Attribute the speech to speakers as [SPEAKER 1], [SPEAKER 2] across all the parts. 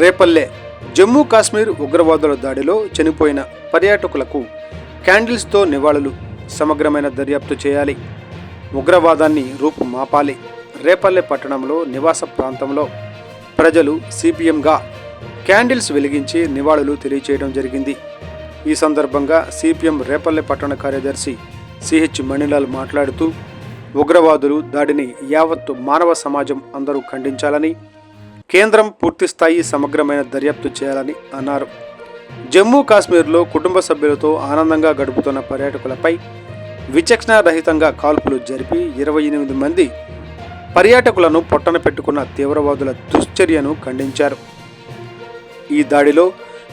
[SPEAKER 1] రేపల్లె జమ్మూ కాశ్మీర్ ఉగ్రవాదుల దాడిలో చనిపోయిన పర్యాటకులకు క్యాండిల్స్తో నివాళులు. సమగ్రమైన దర్యాప్తు చేయాలి. ఉగ్రవాదాన్ని రూపుమాపాలి. రేపల్లె పట్టణంలో నివాస ప్రాంతంలో ప్రజలు సిపిఎంగా క్యాండిల్స్ వెలిగించి నివాళులు తెలియచేయడం జరిగింది. ఈ సందర్భంగా సిపిఎం రేపల్లె పట్టణ కార్యదర్శి సిహెచ్ మణిలాల్ మాట్లాడుతూ ఉగ్రవాదులు దాడిని యావత్తు మానవ సమాజం అందరూ ఖండించాలని, కేంద్రం పూర్తిస్థాయి సమగ్రమైన దర్యాప్తు చేయాలని అన్నారు. జమ్మూ కాశ్మీర్లో కుటుంబ సభ్యులతో ఆనందంగా గడుపుతున్న పర్యాటకులపై విచక్షణారహితంగా కాల్పులు జరిపి 28 మంది పర్యాటకులను పొట్టన పెట్టుకున్న తీవ్రవాదుల దుశ్చర్యను ఖండించారు. ఈ దాడిలో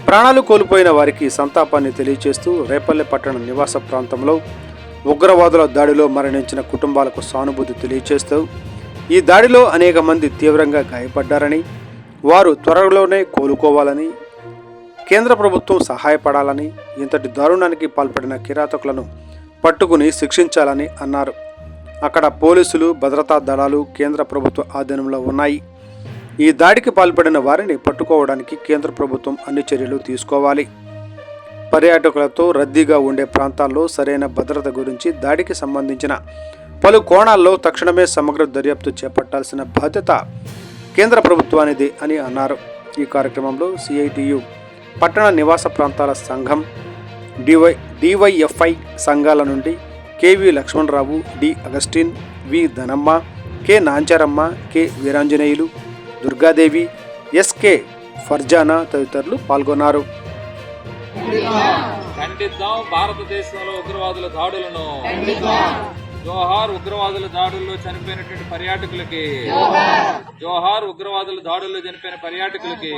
[SPEAKER 1] ప్రాణాలు కోల్పోయిన వారికి సంతాపాన్ని తెలియజేస్తూ రేపల్లె పట్టణ నివాస ప్రాంతంలో ఉగ్రవాదుల దాడిలో మరణించిన కుటుంబాలకు సానుభూతి తెలియజేస్తూ ఈ దాడిలో అనేక మంది తీవ్రంగా గాయపడ్డారని, వారు త్వరలోనే కోలుకోవాలని, కేంద్ర ప్రభుత్వం సహాయపడాలని, ఇంతటి దారుణానికి పాల్పడిన కిరాతకులను పట్టుకుని శిక్షించాలని అన్నారు. అక్కడ పోలీసులు, భద్రతా దళాలు కేంద్ర ప్రభుత్వ ఆధీనంలో ఉన్నాయి. ఈ దాడికి పాల్పడిన వారిని పట్టుకోవడానికి కేంద్ర ప్రభుత్వం అన్ని చర్యలు తీసుకోవాలి. పర్యాటకులతో రద్దీగా ఉండే ప్రాంతాల్లో సరైన భద్రత గురించి, దాడికి సంబంధించిన పలు కోణాల్లో తక్షణమే సమగ్ర దర్యాప్తు చేపట్టాల్సిన బాధ్యత కేంద్ర ప్రభుత్వానిదే అని అన్నారు. ఈ కార్యక్రమంలో సిఐటియు పట్టణ నివాస ప్రాంతాల సంఘం, డివైఎఫ్ఐ సంఘాల నుండి KV Lakshmanarao, D Augustine, V Dhanamma, K Nancharamma, K Veeranjaneyulu, Durgadevi, SK Farzana తదితరులు పాల్గొన్నారు.
[SPEAKER 2] ఖండిద్దాం భారతదేశంలో ఉగ్రవాదుల దాడులను. జోహార్ ఉగ్రవాదుల దాడుల్లో చనిపోయినటువంటి పర్యాటకులకి. జోహార్ ఉగ్రవాదుల దాడుల్లో చనిపోయిన పర్యాటకులకి.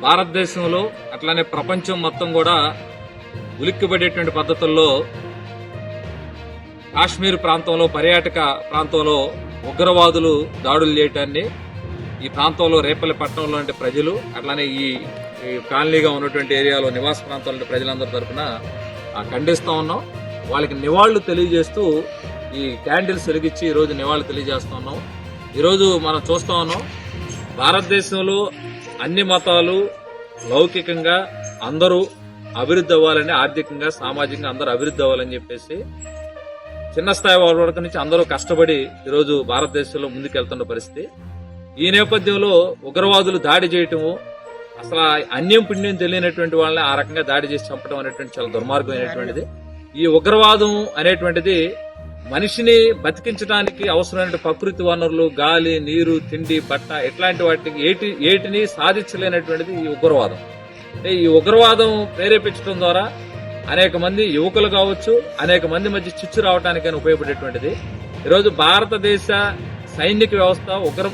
[SPEAKER 2] భారతదేశంలో అట్లానే ప్రపంచం మొత్తం కూడా ఉలిక్కిపడేటువంటి పద్ధతుల్లో కాశ్మీర్ ప్రాంతంలో, పర్యాటక ప్రాంతంలో ఉగ్రవాదులు దాడులు చేయటాన్ని ఈ ప్రాంతంలో రేపల్లె పట్టణంలో అంటే ప్రజలు, అట్లానే ఈ కాలనీగా ఉన్నటువంటి ఏరియాలో నివాస ప్రాంతాల్లో ప్రజలందరి తరఫున ఖండిస్తూ ఉన్నాం. వాళ్ళకి నివాళులు తెలియజేస్తూ ఈ క్యాండిల్స్ వెలిగించి ఈరోజు నివాళులు తెలియజేస్తూ ఉన్నాం. ఈరోజు మనం చూస్తూ ఉన్నాం, భారతదేశంలో అన్ని మతాలు లౌకికంగా అందరూ అభివృద్ధి అవ్వాలని, ఆర్థికంగా సామాజికంగా అందరూ అభివృద్ధి అవ్వాలని చెప్పేసి చిన్న స్థాయి వరకు నుంచి అందరూ కష్టపడి ఈరోజు భారతదేశంలో ముందుకెళ్తున్న పరిస్థితి. ఈ నేపథ్యంలో ఉగ్రవాదులు దాడి చేయటము, అసలు అన్యం పుణ్యం తెలియనటువంటి వాళ్ళని ఆ రకంగా దాడి చేసి చంపడం అనేటువంటి చాలా దుర్మార్గమైనటువంటిది. ఈ ఉగ్రవాదం అనేటువంటిది మనిషిని బతికించడానికి అవసరమైన ప్రకృతి వనరులు, గాలి, నీరు, తిండి, బట్ట ఇట్లాంటి వాటికి ఏటిని సాధించలేనటువంటిది ఈ ఉగ్రవాదం. అంటే ఈ ఉగ్రవాదం ప్రేరేపించడం ద్వారా అనేక మంది యువకులు కావచ్చు, అనేక మంది మధ్య చిచ్చు రావడానికైనా ఉపయోగపడేటువంటిది. ఈరోజు భారతదేశ సైనిక వ్యవస్థ ఉగ్ర